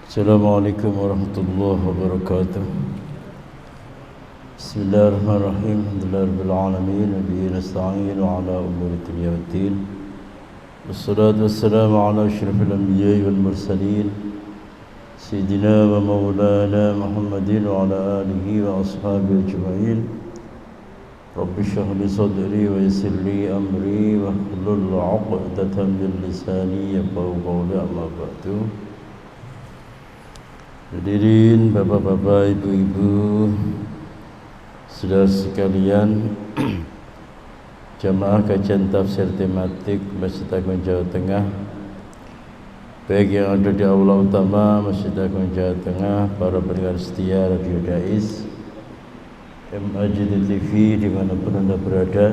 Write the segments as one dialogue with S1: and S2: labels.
S1: Assalamualaikum warahmatullahi wabarakatuh. Bismillahirrahmanirrahim. Alhamdulillahirabbil alamin wa bihi nasta'in ala umuri dunya waddin. Wassalatu wassalamu ala asyrafil anbiya'i wal mursalin sayyidina wa maulana Muhammadin wa ala alihi wa ashabihi ajma'in. Rabbi shrah li sadri wa yassir li amri wa hlul 'uqdatam min lisani yafqahu qawli, amma ba'du. Hadirin bapak-bapak, ibu-ibu, saudara sekalian, jamaah kajian tafsir tematik Masjid Agung Jawa Tengah, baik yang ada di aula utama Masjid Agung Jawa Tengah, para pendengar setia Radio Dais, MAJD TV dimanapun Anda berada.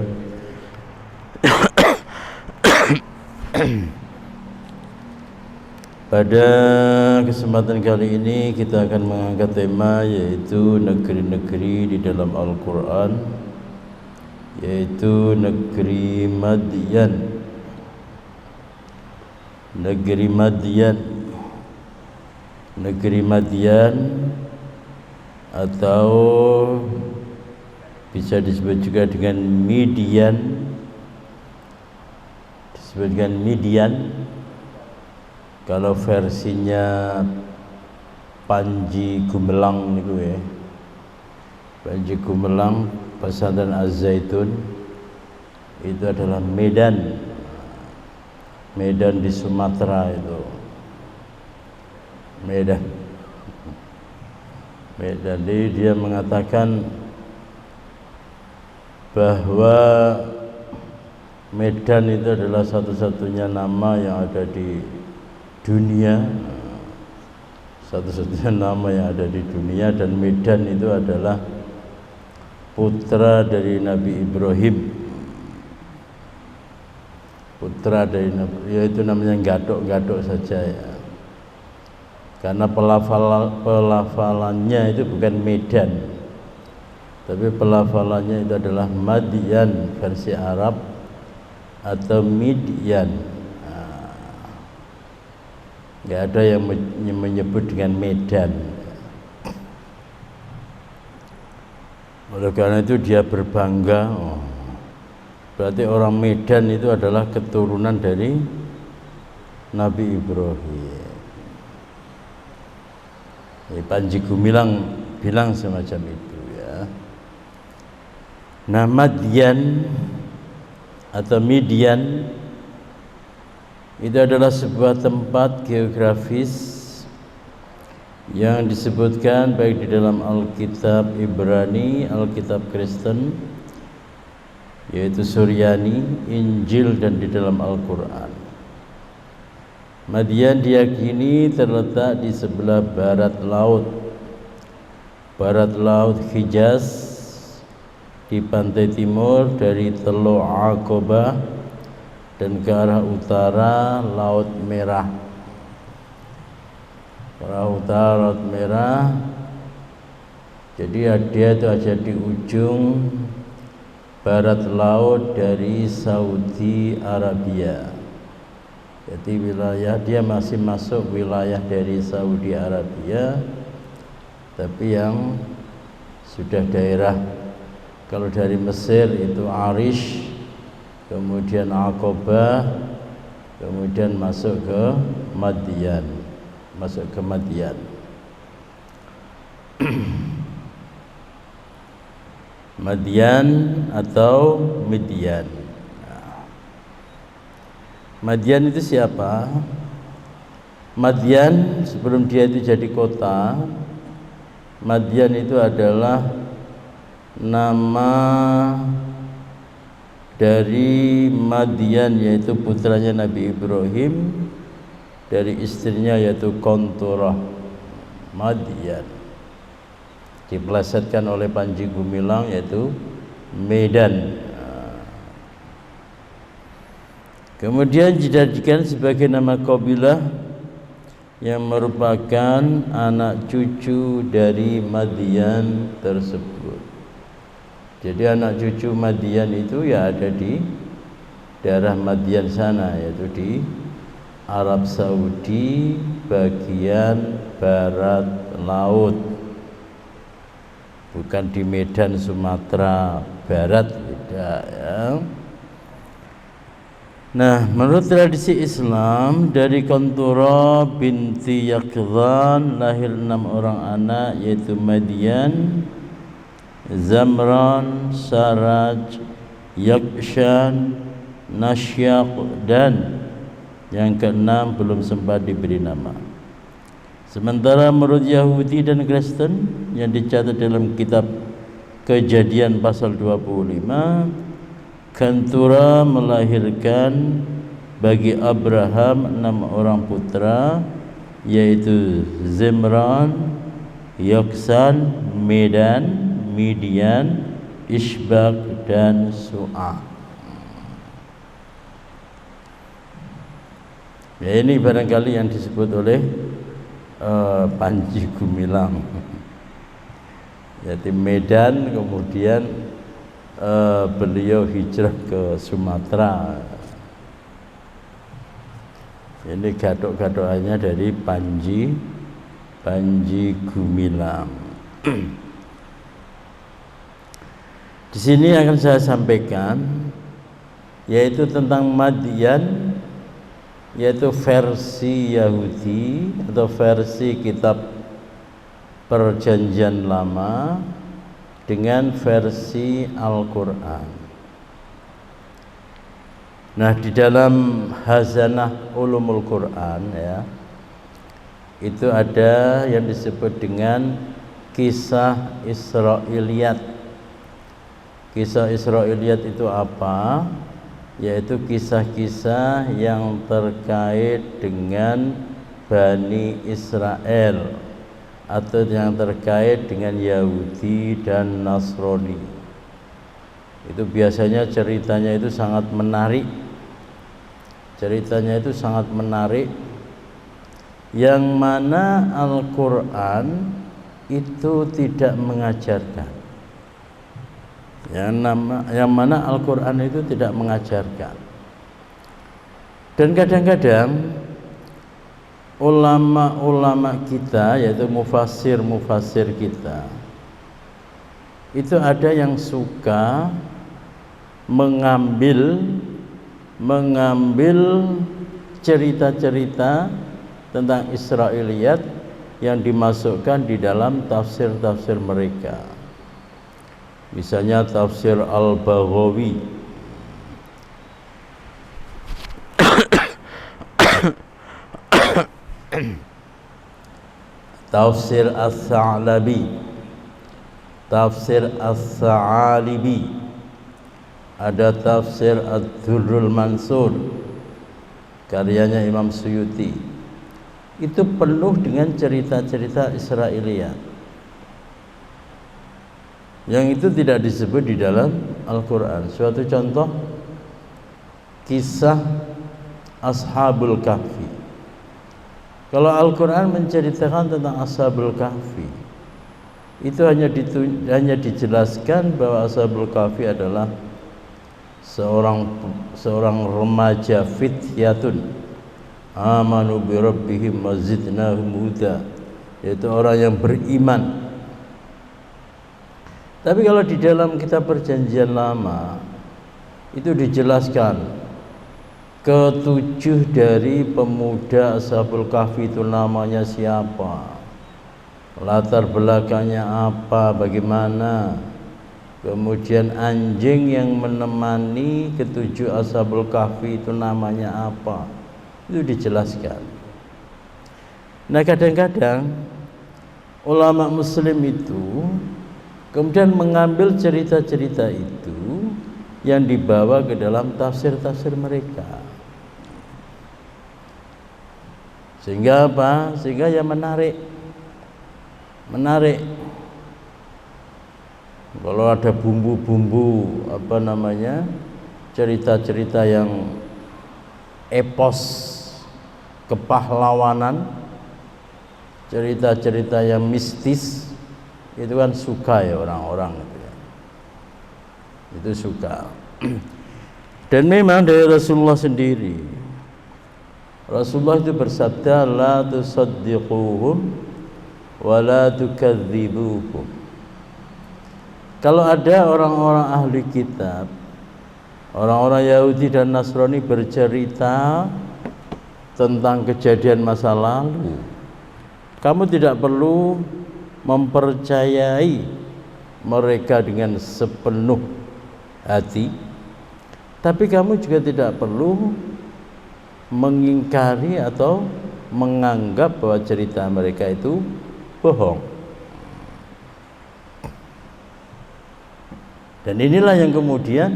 S1: Pada kesempatan kali ini kita akan mengangkat tema, yaitu negeri-negeri di dalam Al-Quran, yaitu negeri Madyan. Negeri Madyan, negeri Madyan, atau bisa disebut juga dengan Midian, disebut dengan Midian. Kalau versinya Panji Gumelang niku ya. Panji Gumelang Pesantren Az-Zaitun itu adalah Medan. Medan di Sumatera itu. Medan. Jadi dia mengatakan bahwa Medan itu adalah satu-satunya nama yang ada di dunia, satu-satunya nama yang ada di dunia, dan Medan itu adalah putra dari Nabi Ibrahim, putra dari Nabi, yaitu namanya Gadok saja ya, karena pelafalannya itu bukan Medan, tapi pelafalannya itu adalah Madyan versi Arab atau Midian. Nggak ada yang menyebut dengan Medan. Oleh karena itu dia berbangga, berarti orang Medan itu adalah keturunan dari Nabi Ibrahim. Panji Gumilang bilang semacam itu ya. Nah, Madyan atau Midian itu adalah sebuah tempat geografis yang disebutkan baik di dalam Alkitab Ibrani, Alkitab Kristen, yaitu Suryani, Injil, dan di dalam Al-Quran. Madyan diyakini terletak di sebelah barat laut Hijaz, di pantai timur dari Teluk Aqabah, dan ke arah utara Laut Merah. Laut Merah. Jadi dia itu ada di ujung barat laut dari Saudi Arabia. Jadi wilayah dia masih masuk wilayah dari Saudi Arabia, tapi yang sudah daerah, kalau dari Mesir itu Arish, kemudian Aqabah, kemudian masuk ke Madyan, Madyan atau Midian. Madyan itu siapa? Madyan sebelum dia itu jadi kota, Madyan itu adalah nama dari Madyan, yaitu putranya Nabi Ibrahim, dari istrinya yaitu Konturah. Madyan dipelesetkan oleh Panji Gumilang yaitu Medan. Kemudian dijadikan sebagai nama kabilah yang merupakan anak cucu dari Madyan tersebut. Jadi anak cucu Madyan itu ya ada di daerah Madyan sana, yaitu di Arab Saudi bagian barat laut, bukan di Medan Sumatera Barat, tidak ya. Nah, menurut tradisi Islam dari Qantura binti Yaqdhan lahir 6 orang anak, yaitu Madian, Zamran, Saraj, Yakshan, Nasyaq, dan yang keenam belum sempat diberi nama. Sementara menurut Yahudi dan Kristen yang dicatat dalam kitab Kejadian pasal 25, Qantura melahirkan bagi Abraham 6 orang putra, yaitu Zimran, Yoksan, Medan, Midian, Ishbak, dan Su'a. Ya, ini barangkali yang disebut oleh Panji Gumilang, yaitu Medan, kemudian beliau hijrah ke Sumatera. Ini gadok-gadokannya dari Panji Gumilang. Di sini akan saya sampaikan yaitu tentang Madian, yaitu versi Yahudi atau versi kitab Perjanjian Lama dengan versi Al-Quran. Nah, di dalam Hazanah Ulumul Quran ya, itu ada yang disebut dengan kisah Israiliyat. Kisah Israiliyat itu apa? Yaitu kisah-kisah yang terkait dengan Bani Israel atau yang terkait dengan Yahudi dan Nasrani. Itu biasanya ceritanya itu sangat menarik. Ceritanya itu sangat menarik, yang mana Al-Quran itu tidak mengajarkan. Yang mana Al-Quran itu tidak mengajarkan. Dan kadang-kadang ulama-ulama kita, yaitu mufassir kita, itu ada yang suka mengambil cerita-cerita tentang Israiliyat yang dimasukkan di dalam tafsir-tafsir mereka. Misalnya tafsir Al-Baghawi, tafsir As-Sa'labi, tafsir As-Sa'alibi, ada tafsir Ad-Durrul Mansur karyanya Imam Suyuti. Itu penuh dengan cerita-cerita Israiliyat yang itu tidak disebut di dalam Al-Quran. Suatu contoh, kisah Ashabul Kahfi. Kalau Al-Quran menceritakan tentang Ashabul Kahfi, itu hanya dijelaskan bahwa Ashabul Kahfi adalah seorang remaja fityatun amanu bi rabbihim wa zidnahum huda, yaitu orang yang beriman. Tapi kalau di dalam kitab Perjanjian Lama itu dijelaskan ketujuh dari pemuda Ashabul Kahfi itu namanya siapa, latar belakangnya apa, bagaimana, kemudian anjing yang menemani ketujuh Ashabul Kahfi itu namanya apa, itu dijelaskan. Nah, kadang-kadang ulama muslim itu kemudian mengambil cerita-cerita itu yang dibawa ke dalam tafsir-tafsir mereka. Sehingga apa? Sehingga ya menarik. Kalau ada bumbu-bumbu cerita-cerita yang epos kepahlawanan, cerita-cerita yang mistis, itu kan suka ya orang-orang gitu ya. Itu suka. Dan memang dari Rasulullah sendiri, Rasulullah itu bersabda, la tusaddiquhum wa la tukadzibuhum. Kalau ada orang-orang ahli kitab, orang-orang Yahudi dan Nasrani bercerita tentang kejadian masa lalu, kamu tidak perlu mempercayai mereka dengan sepenuh hati, tapi kamu juga tidak perlu mengingkari atau menganggap bahwa cerita mereka itu bohong. Dan inilah yang kemudian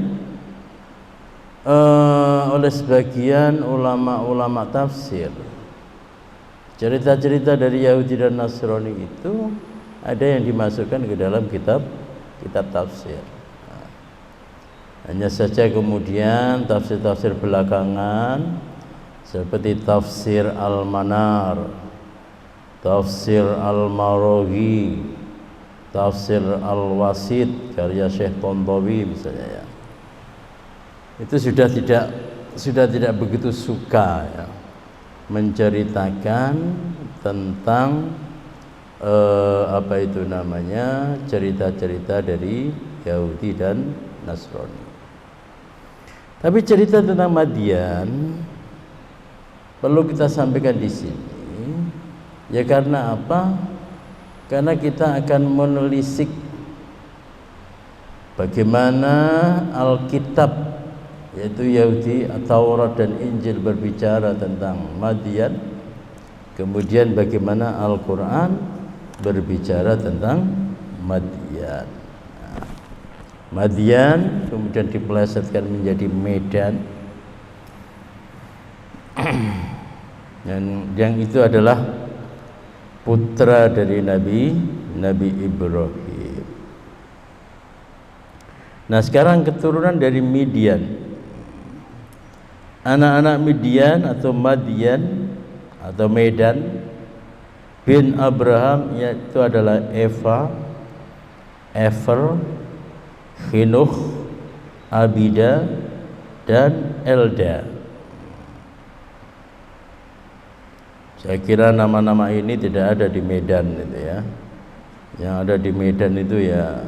S1: oleh sebagian ulama-ulama tafsir, cerita-cerita dari Yahudi dan Nasrani itu ada yang dimasukkan ke dalam kitab tafsir. Hanya saja kemudian tafsir-tafsir belakangan seperti tafsir Al-Manar, tafsir Al-Maraghi, tafsir Al-Wasit karya Syekh Tontowi misalnya ya, itu sudah tidak begitu suka ya, menceritakan tentang cerita-cerita dari Yahudi dan Nasrani. Tapi cerita tentang Madian perlu kita sampaikan di sini, ya karena apa? Karena kita akan menelisik bagaimana Alkitab, yaitu Yahudi, Taurat dan Injil berbicara tentang Madian, kemudian bagaimana Al-Quran berbicara tentang Madian. Madian kemudian dipelesetkan menjadi Medan, yang itu adalah putra dari Nabi Ibrahim. Nah sekarang keturunan dari Midian, anak-anak Midian atau Madian atau Medan bin Abraham, yaitu adalah Eva, Efer, Hinuh, Abida dan Elda. Saya kira nama-nama ini tidak ada di Medan itu ya. Yang ada di Medan itu ya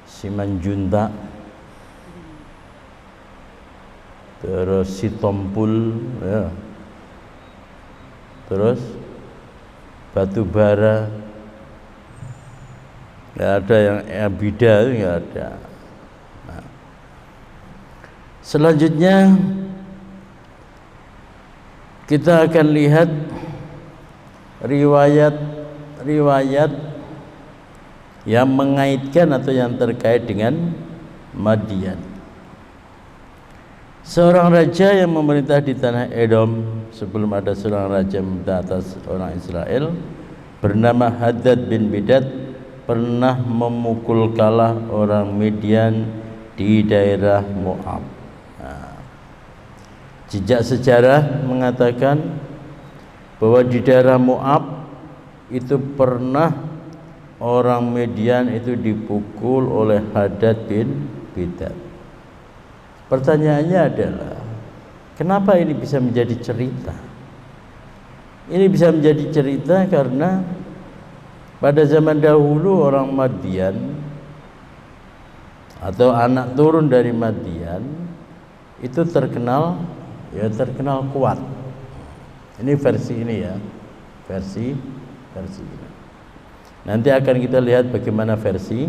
S1: Simanjuntak, terus Sitompul ya, terus Batubara, nggak ada yang Abida itu nggak ada. Nah, selanjutnya kita akan lihat riwayat yang mengaitkan atau yang terkait dengan Madian. Seorang raja yang memerintah di tanah Edom sebelum ada seorang raja memerintah atas orang Israel bernama Hadad bin Bidad pernah memukul kalah orang Midian di daerah Moab. Jejak sejarah mengatakan bahwa di daerah Moab itu pernah orang Midian itu dipukul oleh Hadad bin Bidad. Pertanyaannya adalah, kenapa ini bisa menjadi cerita? Ini bisa menjadi cerita karena pada zaman dahulu orang Madian atau anak turun dari Madian itu terkenal kuat. Ini versi ini ya, versi ini. Nanti akan kita lihat bagaimana versi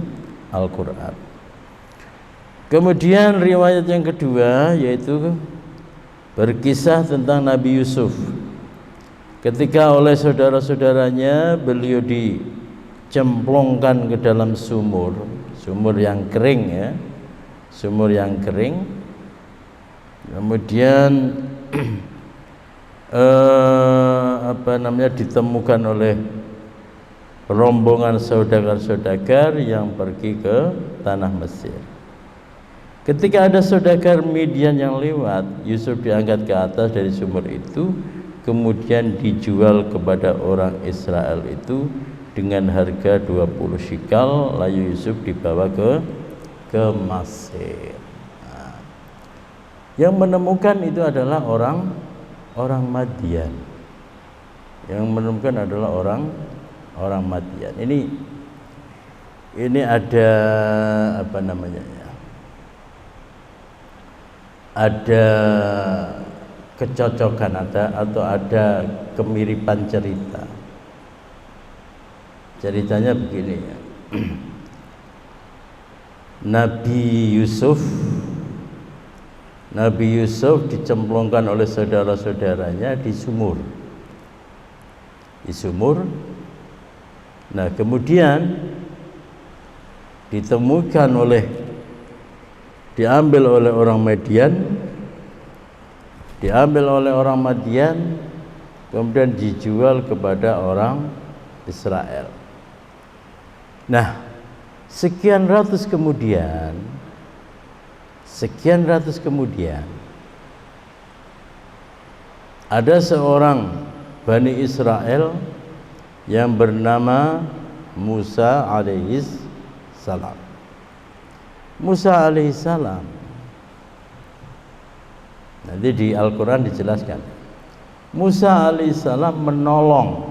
S1: Al-Quran. Kemudian riwayat yang kedua yaitu berkisah tentang Nabi Yusuf. Ketika oleh saudara-saudaranya beliau dicemplungkan ke dalam sumur yang kering ya, sumur yang kering. Kemudian ditemukan oleh rombongan saudagar-saudagar yang pergi ke tanah Mesir. Ketika ada saudagar Midian yang lewat, Yusuf diangkat ke atas dari sumur itu, kemudian dijual kepada orang Israel itu dengan harga 20 shikal, lalu Yusuf dibawa ke Mesir. Yang menemukan itu adalah orang orang Madian. Yang menemukan adalah orang Madian. Ini ada apa namanya ya? Ada kecocokan atau ada kemiripan cerita. Ceritanya begini ya. Nabi Yusuf dicemplungkan oleh saudara-saudaranya di sumur. Nah, kemudian diambil oleh orang Madian, kemudian dijual kepada orang Israel. Nah, sekian ratus kemudian ada seorang Bani Israel yang bernama Musa alaihissalam. Nanti di Al-Quran dijelaskan, Musa alaihissalam menolong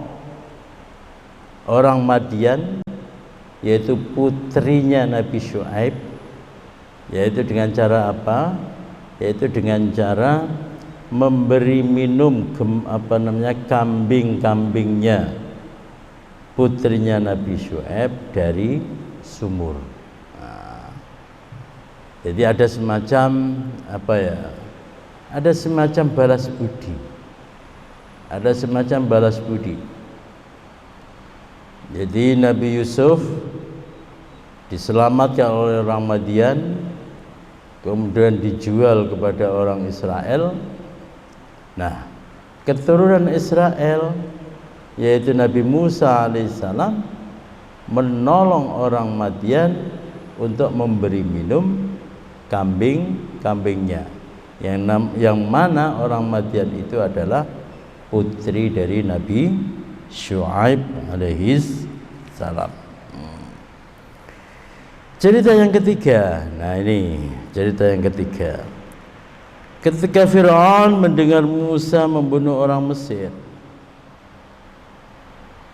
S1: orang Madian, yaitu putrinya Nabi Syuaib, yaitu dengan cara apa? Yaitu dengan cara memberi minum kambing-kambingnya putrinya Nabi Syuaib dari sumur. Nah, jadi ada semacam balas budi. Jadi Nabi Yusuf diselamatkan oleh orang Madian, kemudian dijual kepada orang Israel. Nah, keturunan Israel yaitu Nabi Musa alaihissalam menolong orang Madian untuk memberi minum kambingnya, yang mana orang Madian itu adalah putri dari Nabi Syuaib alaihissalam. Cerita yang ketiga. Nah, ini cerita yang ketiga. Ketika Fir'aun mendengar Musa membunuh orang Mesir,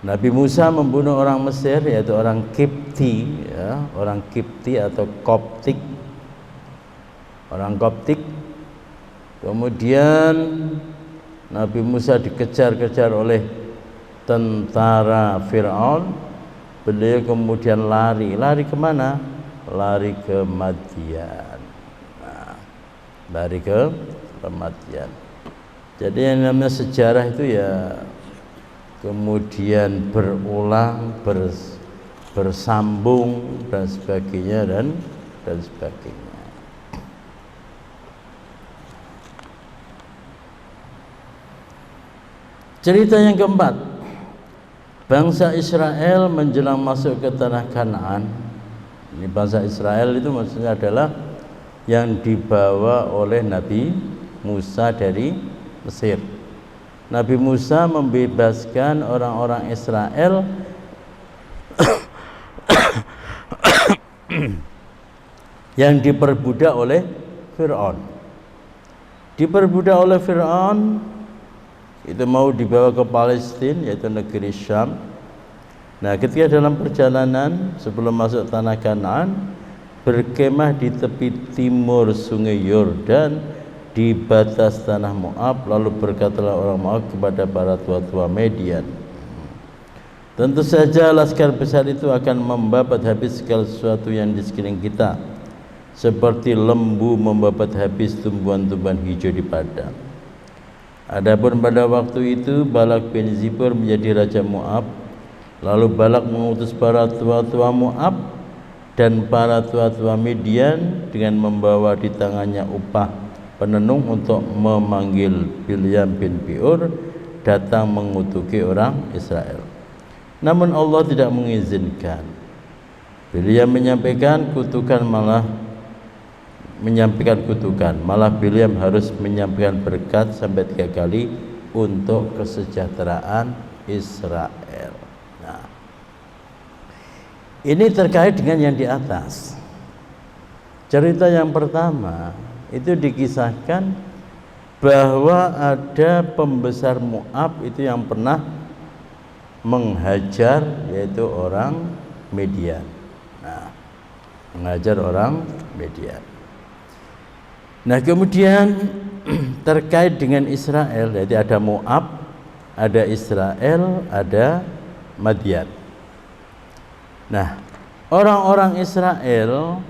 S1: Nabi Musa membunuh orang Mesir, yaitu orang Kipti, ya, orang Kipti atau Koptik, orang Koptik. Kemudian Nabi Musa dikejar-kejar oleh tentara Fir'aun. Beliau kemudian lari kemana? Lari ke Madian. Lari ke Madian. Jadi yang namanya sejarah itu ya kemudian berulang, bersambung dan sebagainya dan sebagainya. Cerita yang keempat, bangsa Israel menjelang masuk ke tanah Kanaan. Ini bangsa Israel itu maksudnya adalah yang dibawa oleh Nabi Musa dari Mesir. Nabi Musa membebaskan orang-orang Israel yang diperbudak oleh Fir'aun. Itu mau dibawa ke Palestina, yaitu negeri Syam. Nah, ketika dalam perjalanan sebelum masuk tanah Kanaan, berkemah di tepi timur sungai Yordan di batas tanah Moab, lalu berkatalah orang Moab kepada para tua-tua Median, tentu saja laskar besar itu akan membabat habis segala sesuatu yang di sekeliling kita, seperti lembu membabat habis tumbuhan-tumbuhan hijau di padang. Adapun pada waktu itu Balak bin Zipor menjadi raja Moab. Lalu Balak mengutus para tua-tua Moab dan para tua-tua Midian dengan membawa di tangannya upah penenung untuk memanggil Bilyam bin Beor datang mengutuki orang Israel. Namun Allah tidak mengizinkan. Bilyam menyampaikan kutukan, malah Bilyam harus menyampaikan berkat sampai 3 kali untuk kesejahteraan Israel. Nah, ini terkait dengan yang di atas. Cerita yang pertama itu dikisahkan bahwa ada pembesar Moab itu yang pernah menghajar, yaitu orang Midian. Nah, menghajar orang Midian. Nah, kemudian terkait dengan Israel, jadi ada Moab, ada Israel, ada Madian. Nah, orang-orang Israel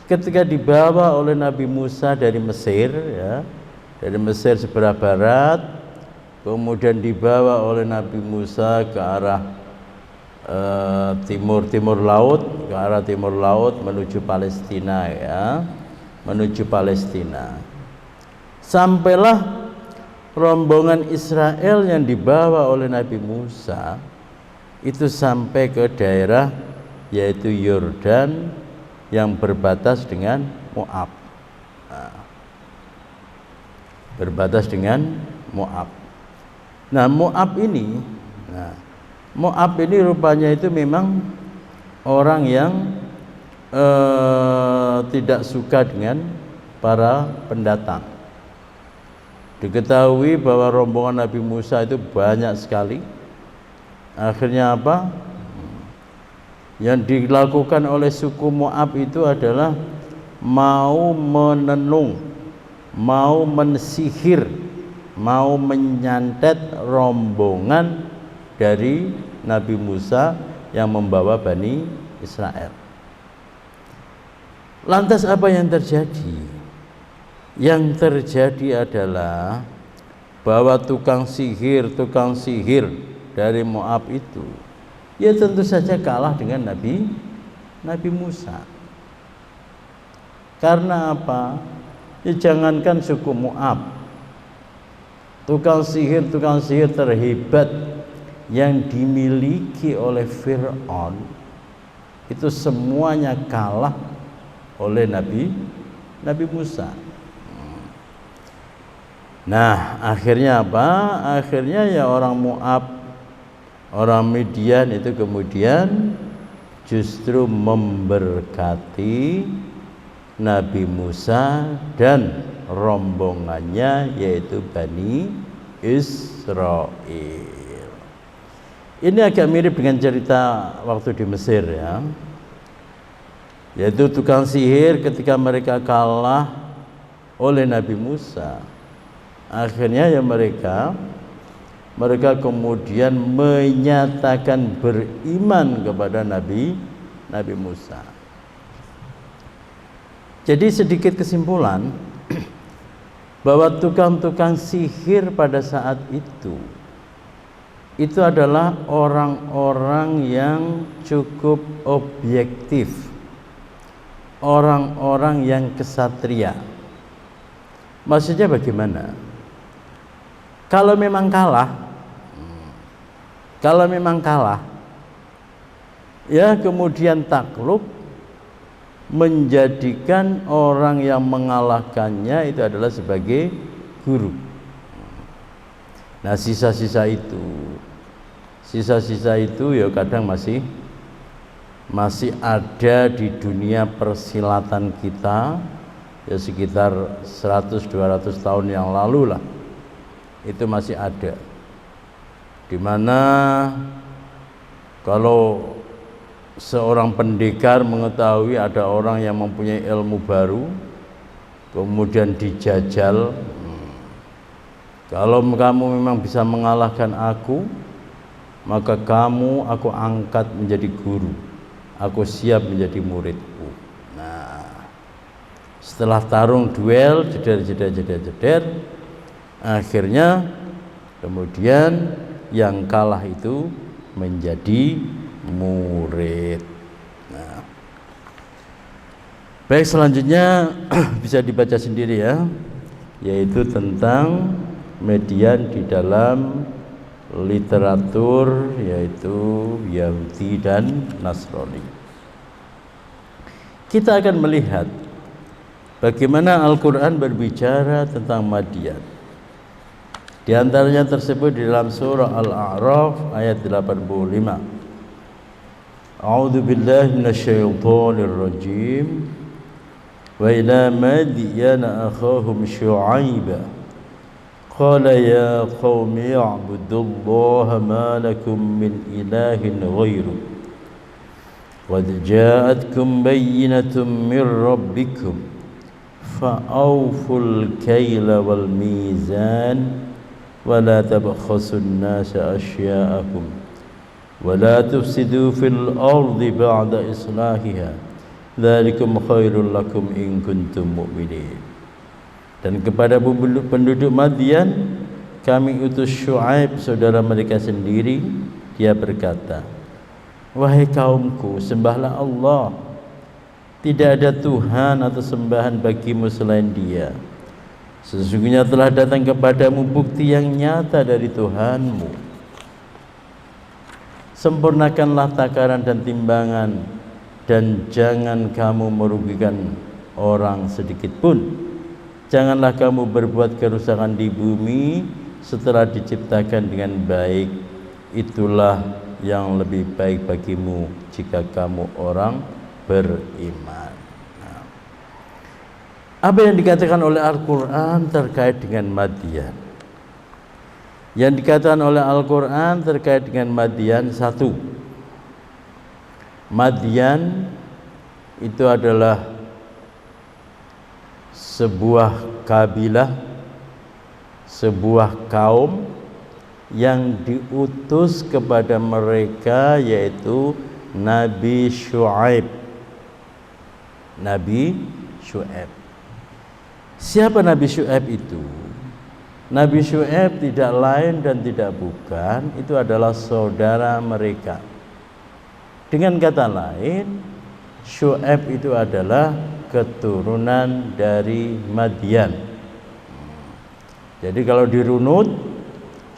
S1: ketika dibawa oleh Nabi Musa dari Mesir, ya, dari Mesir sebelah barat, kemudian dibawa oleh Nabi Musa ke arah timur laut, ke arah timur laut menuju Palestina, ya, menuju Palestina. Sampailah rombongan Israel yang dibawa oleh Nabi Musa itu sampai ke daerah yaitu Yordan yang berbatas dengan Moab. Nah, berbatas dengan Moab. Nah, Moab ini rupanya itu memang orang yang tidak suka dengan para pendatang. Diketahui bahwa rombongan Nabi Musa itu banyak sekali. Akhirnya apa? Yang dilakukan oleh suku Moab itu adalah mau menenung, mau mensihir, mau menyantet rombongan dari Nabi Musa yang membawa Bani Israel. Lantas apa yang terjadi? Yang terjadi adalah bahwa tukang sihir dari Moab itu, ya tentu saja kalah dengan Nabi Musa. Karena apa? Ya jangankan suku Moab, tukang sihir terhebat yang dimiliki oleh Fir'aun itu semuanya kalah oleh Nabi Musa. Nah, akhirnya apa? Akhirnya ya orang Moab, orang Midian itu kemudian justru memberkati Nabi Musa dan rombongannya, yaitu Bani Israel. Ini agak mirip dengan cerita waktu di Mesir, ya, yaitu tukang sihir ketika mereka kalah oleh Nabi Musa, akhirnya ya mereka kemudian menyatakan beriman kepada Nabi Musa. Jadi sedikit kesimpulan bahwa tukang-tukang sihir pada saat itu adalah orang-orang yang cukup objektif, orang-orang yang kesatria. Maksudnya bagaimana? Kalau memang kalah, ya kemudian takluk, menjadikan orang yang mengalahkannya itu adalah sebagai guru. Nah, sisa-sisa itu ya kadang masih ada di dunia persilatan kita, ya sekitar 100-200 tahun yang lalu lah, itu masih ada, dimana kalau seorang pendekar mengetahui ada orang yang mempunyai ilmu baru, kemudian dijajal, kalau kamu memang bisa mengalahkan aku, maka aku angkat menjadi guru, aku siap menjadi muridku. Nah, setelah tarung duel, jeder, akhirnya kemudian yang kalah itu menjadi murid. Nah, baik, selanjutnya bisa dibaca sendiri, ya, yaitu tentang Midian di dalam literatur, yaitu Yahudi dan Nasrani. Kita akan melihat bagaimana Al-Quran berbicara tentang Madian. Di antaranya tersebut di dalam surah Al-A'raf ayat 85. A'udzu billahi minasyaitonir rajim. Wa ila Madyana akhahum Syu'aiba qala ya qaumi i'budullaha ma lakum min ilahin ghairu qad ja'atkum bayyinatun min rabbikum fa'awful kaila wal mizan wa la tabkhasun nasa asya'akum wa la tufsidu fil ardi ba'da islahiha dzalikum khairul lakum in kuntum mu'minin. Dan kepada penduduk Madian kami utus Syuaib saudara mereka sendiri. Dia berkata, wahai kaumku, sembahlah Allah, tidak ada Tuhan atau sembahan bagimu selain Dia. Sesungguhnya telah datang kepadamu bukti yang nyata dari Tuhanmu. Sempurnakanlah takaran dan timbangan, dan jangan kamu merugikan orang sedikit pun. Janganlah kamu berbuat kerusakan di bumi setelah diciptakan dengan baik. Itulah yang lebih baik bagimu jika kamu orang beriman. Nah, apa yang dikatakan oleh Al-Quran terkait dengan Madian? Yang dikatakan oleh Al-Quran terkait dengan Madian, satu, Madian itu adalah sebuah kabilah, sebuah kaum yang diutus kepada mereka, yaitu Nabi Syuaib. Nabi Syuaib. Siapa Nabi Syuaib itu? Nabi Syuaib tidak lain dan tidak bukan, itu adalah saudara mereka. Dengan kata lain, Syuaib itu adalah keturunan dari Madian. Jadi kalau dirunut,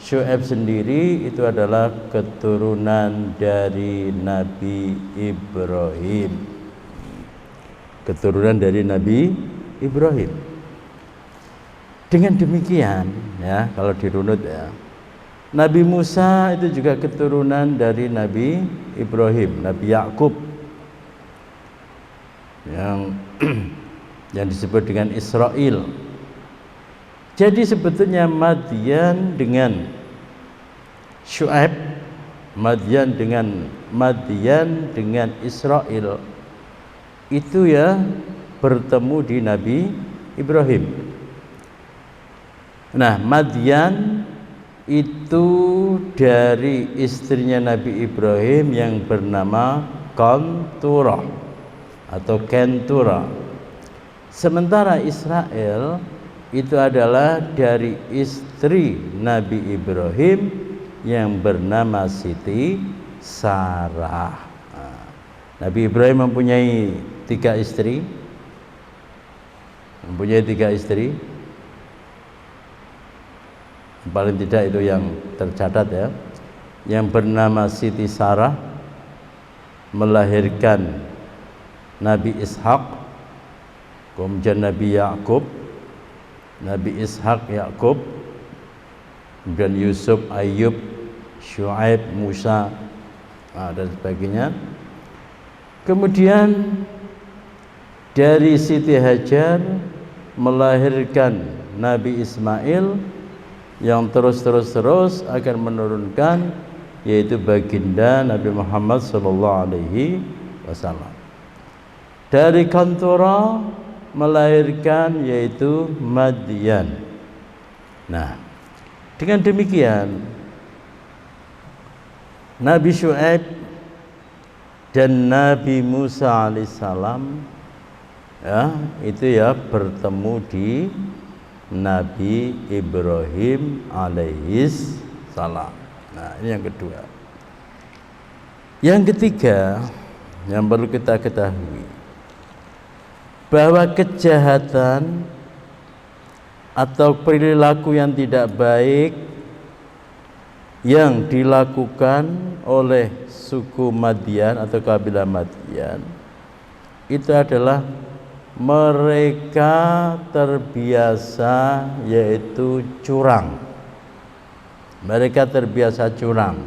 S1: Syuaib sendiri itu adalah keturunan dari Nabi Ibrahim. Keturunan dari Nabi Ibrahim. Dengan demikian, ya, kalau dirunut ya, Nabi Musa itu juga keturunan dari Nabi Ibrahim, Nabi Yakub, yang disebut dengan Israel. Jadi sebetulnya Madian dengan Syuaib, Madian dengan Israel itu ya bertemu di Nabi Ibrahim. Nah, Madian itu dari istrinya Nabi Ibrahim yang bernama Kanturah atau Kentura. Sementara Israel itu adalah dari istri Nabi Ibrahim yang bernama Siti Sarah. Nabi Ibrahim mempunyai tiga istri. Paling tidak itu yang tercatat ya. Yang bernama Siti Sarah melahirkan Nabi Ishak, kemudian Nabi Yakub, Nabi Ishak, Yakub, kemudian Yusuf, Ayub, Syuaib, Musa, dan sebagainya. Kemudian dari Siti Hajar melahirkan Nabi Ismail yang terus akan menurunkan, yaitu baginda Nabi Muhammad SAW. Dari Kantura melahirkan yaitu Madian. Nah, dengan demikian Nabi Syuaib dan Nabi Musa alaihissalam ya, itu ya bertemu di Nabi Ibrahim alaihissalam. Nah, ini yang kedua. Yang ketiga yang perlu kita ketahui, bahwa kejahatan atau perilaku yang tidak baik yang dilakukan oleh suku Madian atau kabilah Madian itu adalah mereka terbiasa yaitu curang. Mereka terbiasa curang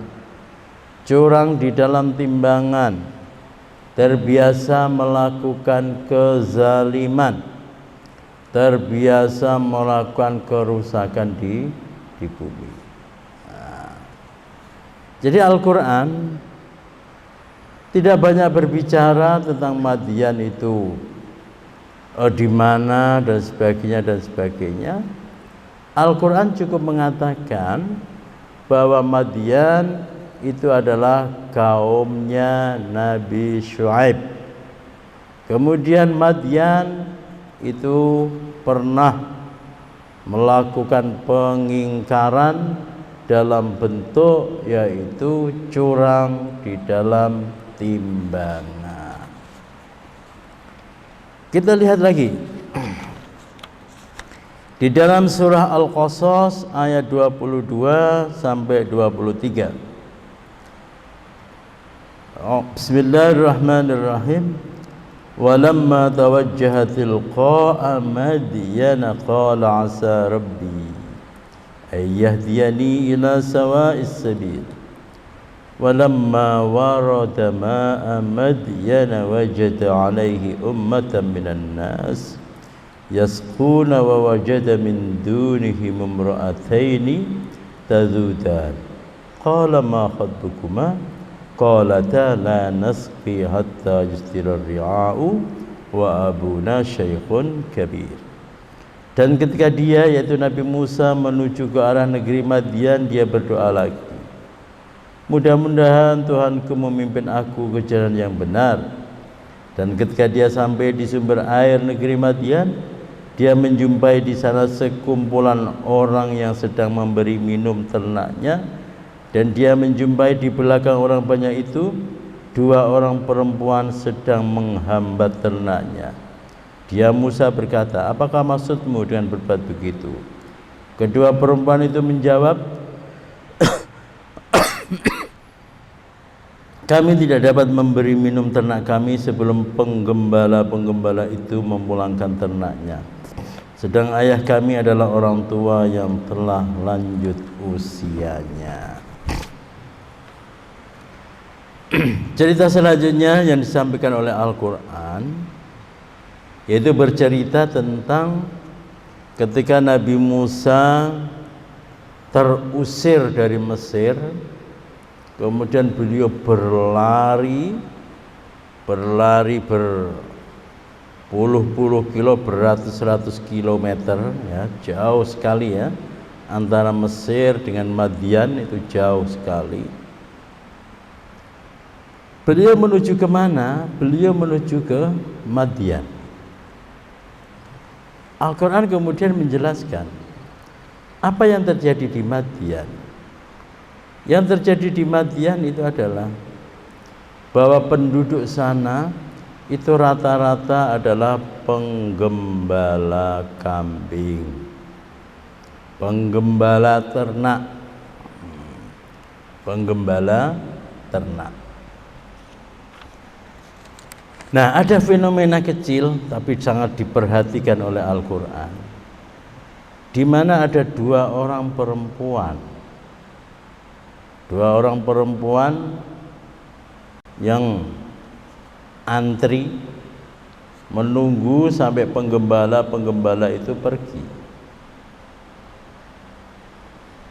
S1: di dalam timbangan, terbiasa melakukan kezaliman, terbiasa melakukan kerusakan di bumi. Nah, jadi Al-Quran tidak banyak berbicara tentang Madian itu di mana dan sebagainya. Al-Quran cukup mengatakan bahwa Madian itu adalah kaumnya Nabi Syuaib. Kemudian Madian itu pernah melakukan pengingkaran dalam bentuk yaitu curang di dalam timbangan. Kita lihat lagi di dalam surah Al-Qasas ayat 22 sampai 23. Bismillahirrahmanirrahim. Walamma tawajjaha tilqa'a Madyana qala 'asa rabbi ay yahdiyani ila sawa'is sabil. Walamma warada ma'a Madyana wajada 'alaihi ummatan minan nas yasquna wa wajada min dunihim imra'ataini tazudan. Qala ma khatbukuma qalata la nasqi hatta yusdira ar-ri'a'u wa abuna syaikhun kabir. Dan ketika dia yaitu Nabi Musa menuju ke arah negeri Madian, dia berdoa lagi, mudah-mudahan Tuhanku memimpin aku ke jalan yang benar. Dan ketika dia sampai di sumber air negeri Madian, dia menjumpai di sana sekumpulan orang yang sedang memberi minum ternaknya. Dan dia menjumpai di belakang orang banyak itu 2 orang perempuan sedang menghambat ternaknya. Dia Musa berkata, apakah maksudmu dengan berbuat begitu? Kedua perempuan itu menjawab, kami tidak dapat memberi minum ternak kami sebelum penggembala-penggembala itu memulangkan ternaknya. Sedang ayah kami adalah orang tua yang telah lanjut usianya. Cerita selanjutnya yang disampaikan oleh Al-Quran yaitu bercerita tentang ketika Nabi Musa terusir dari Mesir, kemudian beliau berlari berpuluh-puluh kilo, beratus-ratus kilometer, ya, jauh sekali ya, antara Mesir dengan Madian itu jauh sekali. Beliau menuju ke mana? Beliau menuju ke Madian. Al-Quran kemudian menjelaskan apa yang terjadi di Madian. Yang terjadi di Madian itu adalah bahwa penduduk sana itu rata-rata adalah penggembala kambing, penggembala ternak, penggembala ternak. Nah, ada fenomena kecil tapi sangat diperhatikan oleh Al-Quran, di mana ada 2 orang perempuan, 2 orang perempuan yang antri menunggu sampai penggembala itu pergi.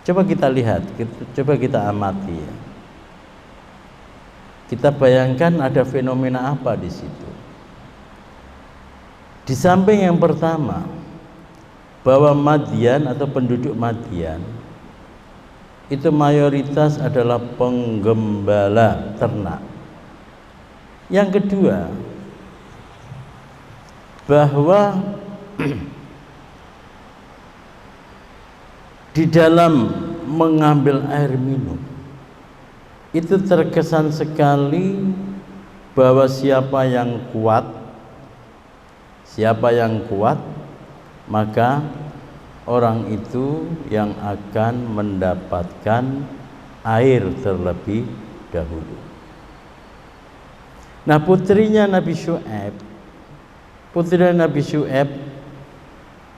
S1: Coba kita lihat, coba kita amati ya. Kita bayangkan ada fenomena apa di situ. Di samping yang pertama, bahwa Madian atau penduduk Madian itu mayoritas adalah penggembala ternak. Yang kedua, bahwa di dalam mengambil air minum itu terkesan sekali bahwa siapa yang kuat maka orang itu yang akan mendapatkan air terlebih dahulu. Nah, putrinya Nabi Syuaib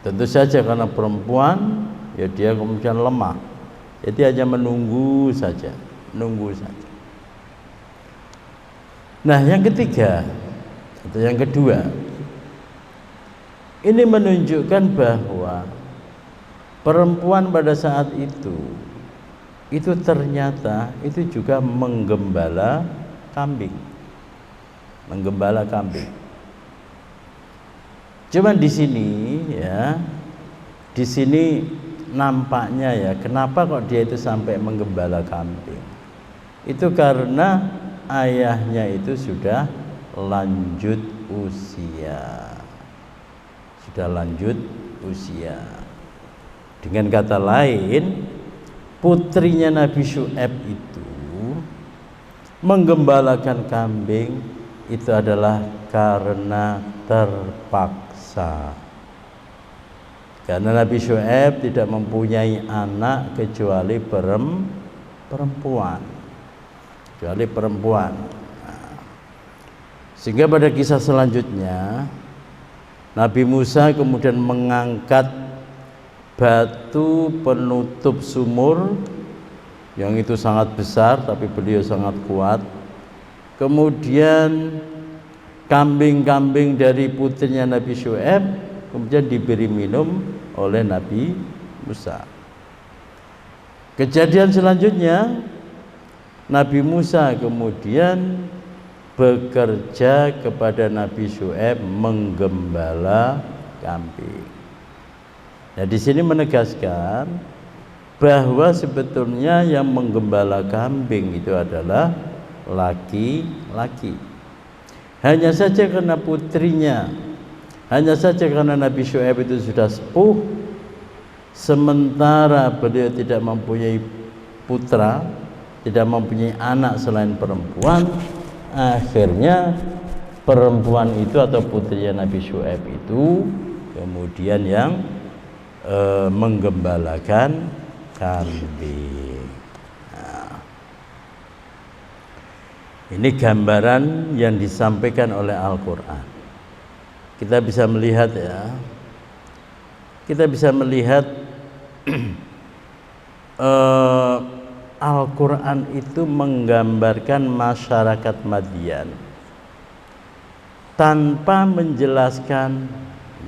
S1: tentu saja karena perempuan, ya dia kemudian lemah, jadi hanya menunggu saja. Nah, yang ketiga atau yang kedua, Ini menunjukkan bahwa perempuan pada saat itu ternyata itu juga menggembala kambing. Menggembala kambing. Cuman di sini ya, di sini nampaknya ya, kenapa kok dia itu sampai menggembala kambing? Itu karena ayahnya itu sudah lanjut usia. Sudah lanjut usia. Dengan kata lain, putrinya Nabi Syu'aib itu menggembalakan kambing itu adalah karena terpaksa. Karena Nabi Syu'aib tidak mempunyai anak kecuali perempuan. Kecuali perempuan. Sehingga pada kisah selanjutnya Nabi Musa kemudian mengangkat batu penutup sumur yang itu sangat besar, tapi beliau sangat kuat. Kemudian kambing-kambing dari putrinya Nabi Syu'aib kemudian diberi minum oleh Nabi Musa. Kejadian selanjutnya, Nabi Musa kemudian bekerja kepada Nabi Syu'aib menggembala kambing. Nah, di sini menegaskan bahwa sebetulnya yang menggembala kambing itu adalah laki-laki. Hanya saja karena putrinya, hanya saja karena Nabi Syu'aib itu sudah sepuh, sementara beliau tidak mempunyai putra, tidak mempunyai anak selain perempuan, akhirnya perempuan itu atau putrinya Nabi Syu'aib itu kemudian yang menggembalakan kambing. Nah, ini gambaran yang disampaikan oleh Al-Quran. Kita bisa melihat ya, kita bisa melihat Al-Quran itu menggambarkan masyarakat Madyan tanpa menjelaskan,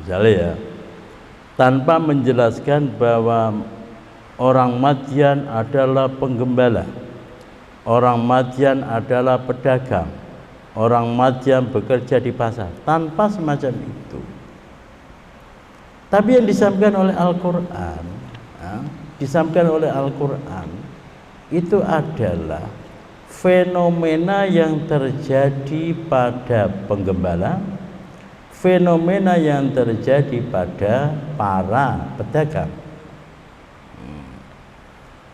S1: misalnya ya, tanpa menjelaskan bahwa orang Madyan adalah penggembala, orang Madyan adalah pedagang, orang Madyan bekerja di pasar, tanpa semacam itu. Tapi yang disampaikan oleh Al-Quran, disampaikan oleh Al-Quran itu adalah fenomena yang terjadi pada penggembala, fenomena yang terjadi pada para pedagang.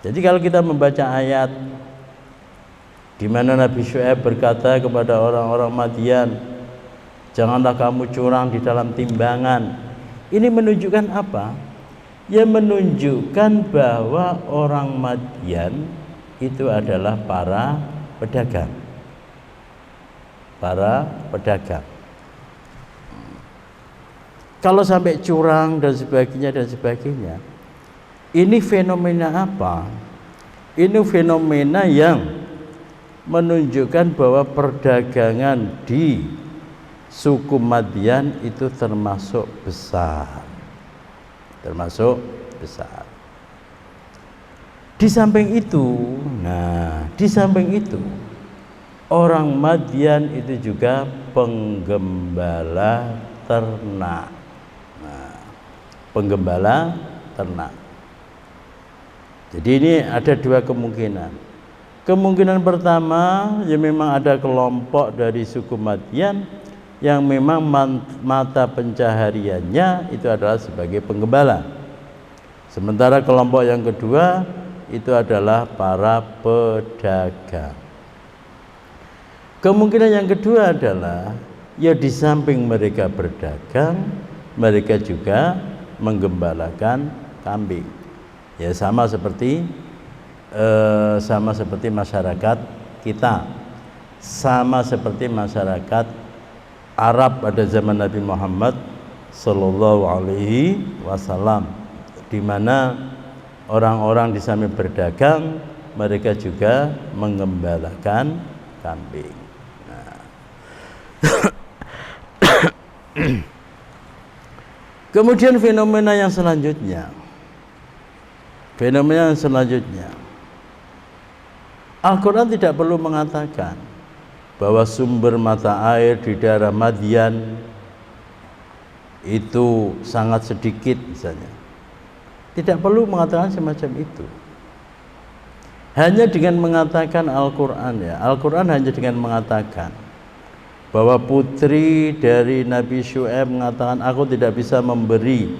S1: Jadi kalau kita membaca ayat di mana Nabi Syu'aib berkata kepada orang-orang Madyan, janganlah kamu curang di dalam timbangan. Ini menunjukkan apa? Ya, menunjukkan bahwa orang Madyan itu adalah para pedagang. Para pedagang. Kalau sampai curang dan sebagainya, ini fenomena apa? Ini fenomena yang menunjukkan bahwa perdagangan di suku Madyan itu termasuk besar. Termasuk besar. Di samping itu, orang Madyan itu juga penggembala ternak. Penggembala ternak. Jadi ini ada dua kemungkinan. Kemungkinan pertama, ya memang ada kelompok dari suku Madyan yang memang mata pencahariannya itu adalah sebagai penggembala. Sementara kelompok yang kedua itu adalah para pedagang. Kemungkinan yang kedua adalah ya di samping mereka berdagang, mereka juga menggembalakan kambing. Ya sama seperti masyarakat kita, sama seperti masyarakat Arab pada zaman Nabi Muhammad Sallallahu Alaihi Wasallam, di mana orang-orang di samping berdagang, mereka juga menggembalakan kambing. Nah. Kemudian fenomena yang selanjutnya, Al-Quran tidak perlu mengatakan bahwa sumber mata air di daerah Madian itu sangat sedikit misalnya. Tidak perlu mengatakan semacam itu. Hanya dengan mengatakan Al-Quran, Al-Quran hanya dengan mengatakan bahwa putri dari Nabi Syuaib mengatakan, aku tidak bisa memberi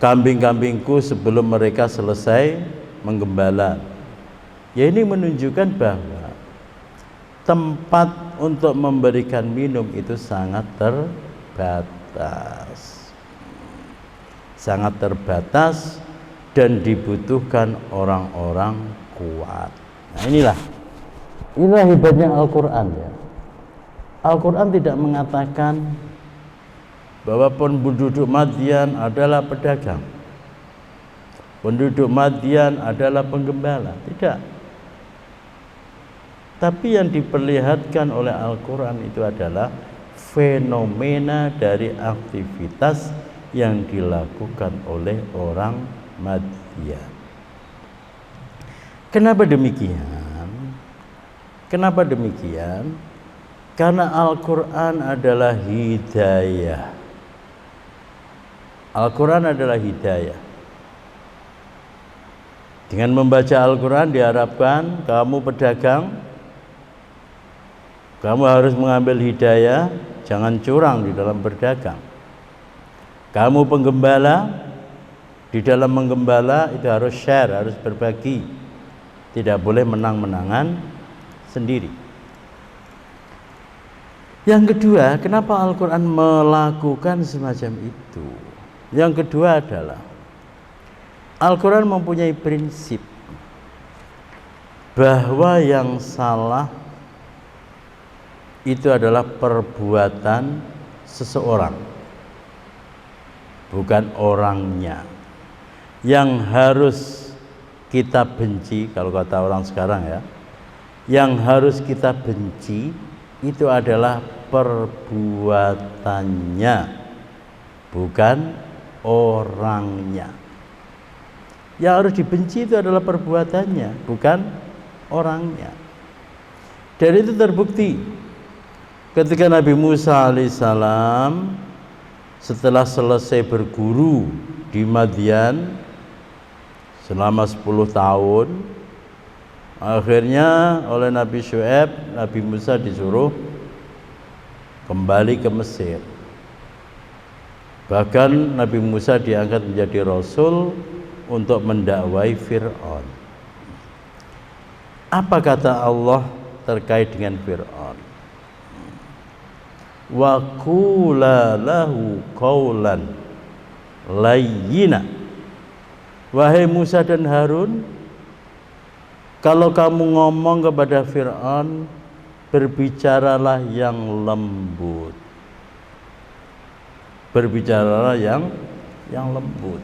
S1: kambing-kambingku sebelum mereka selesai menggembala. Ya, ini menunjukkan bahwa tempat untuk memberikan minum itu sangat terbatas dan dibutuhkan orang-orang kuat. Nah, inilah hebatnya Al-Quran, ya. Al-Quran tidak mengatakan bahwa penduduk Madian adalah pedagang, penduduk Madian adalah penggembala, tidak. Tapi yang diperlihatkan oleh Al-Quran itu adalah fenomena dari aktivitas yang dilakukan oleh orang Madian. Kenapa demikian? Karena Al-Quran adalah hidayah. Al-Quran adalah hidayah. Dengan membaca Al-Quran diharapkan kamu pedagang, kamu harus mengambil hidayah, jangan curang di dalam berdagang. Kamu penggembala, di dalam menggembala itu harus share, harus berbagi. Tidak boleh menang-menangan sendiri. Yang kedua, kenapa Al-Quran melakukan semacam itu? Yang kedua adalah Al-Quran mempunyai prinsip bahwa yang salah itu adalah perbuatan seseorang, bukan orangnya. Yang harus kita benci, kalau kata orang sekarang ya, yang harus kita benci itu adalah perbuatannya, bukan orangnya. Yang harus dibenci itu adalah perbuatannya, bukan orangnya. Dan itu terbukti ketika Nabi Musa alaihissalam setelah selesai berguru di Madian selama 10 tahun, akhirnya oleh Nabi Syuaib, Nabi Musa disuruh kembali ke Mesir. Bahkan Nabi Musa diangkat menjadi Rasul untuk mendakwai Fir'aun. Apa kata Allah terkait dengan Fir'aun? Wa qula lahu qawlan layyina. Wahai Musa dan Harun, kalau kamu ngomong kepada Fir'aun, berbicaralah yang lembut. Berbicaralah yang lembut.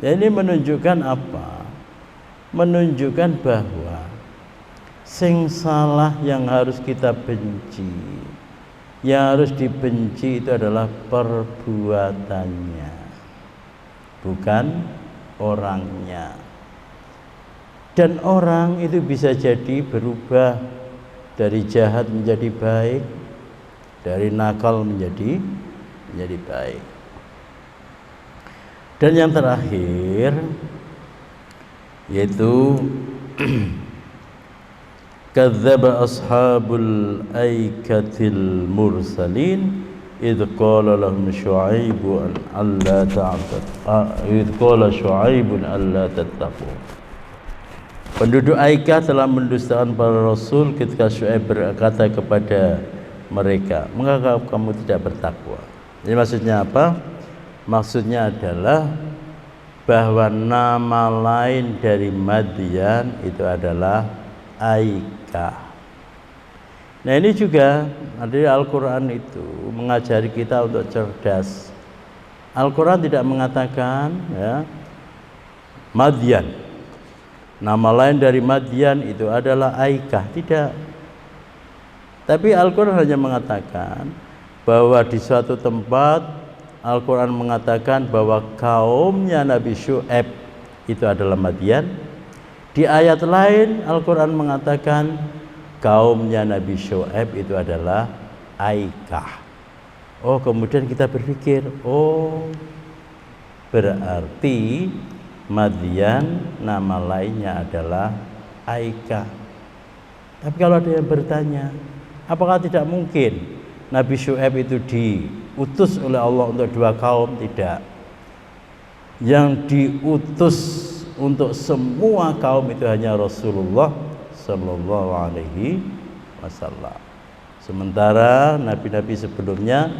S1: Nah, ini menunjukkan apa? Menunjukkan bahwa sing salah yang harus kita benci, yang harus dibenci itu adalah perbuatannya, bukan orangnya. Dan orang itu bisa jadi berubah dari jahat menjadi baik, dari nakal menjadi baik. Dan yang terakhir yaitu kadzdzaba ashabul aikatil mursalin idh qala lahum syu'aibun alla tattaqu. Penduduk Aikah telah mendustakan para rasul ketika Syuaib berkata kepada mereka, mengapa kamu tidak bertakwa? Jadi maksudnya apa? Maksudnya adalah bahwa nama lain dari Madian itu adalah Aikah. Nah, ini juga dari Al-Quran itu mengajari kita untuk cerdas. Al-Quran tidak mengatakan ya, Madian. Nama lain dari Madian itu adalah Aikah, tidak. Tapi Al-Quran hanya mengatakan bahwa di suatu tempat Al-Quran mengatakan bahwa kaumnya Nabi Syu'aib itu adalah Madyan. Di ayat lain Al-Quran mengatakan kaumnya Nabi Syu'aib itu adalah Aikah. Oh, kemudian kita berpikir, oh berarti Madyan nama lainnya adalah Aikah. Tapi kalau ada yang bertanya, apakah tidak mungkin Nabi Syu'aib itu diutus oleh Allah untuk dua kaum? Tidak. Yang diutus untuk semua kaum itu hanya Rasulullah Sallallahu Alaihi Wasallam. Sementara nabi-nabi sebelumnya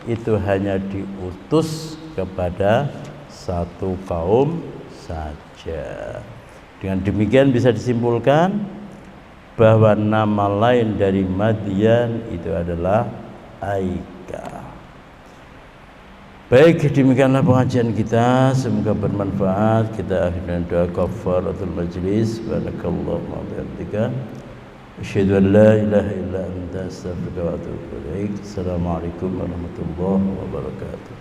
S1: itu hanya diutus kepada satu kaum saja. Dengan demikian bisa disimpulkan bahwa nama lain dari Madyan itu adalah Aikah. Baik, demikianlah pengajian kita, semoga bermanfaat. Kita akhiri dengan doa kafaratul majlis. Subhanakallahumma wa bihamdika asyhadu an la ilaha illa anta astaghfiruka wa atubu ilaik. Assalamualaikum warahmatullahi wabarakatuh.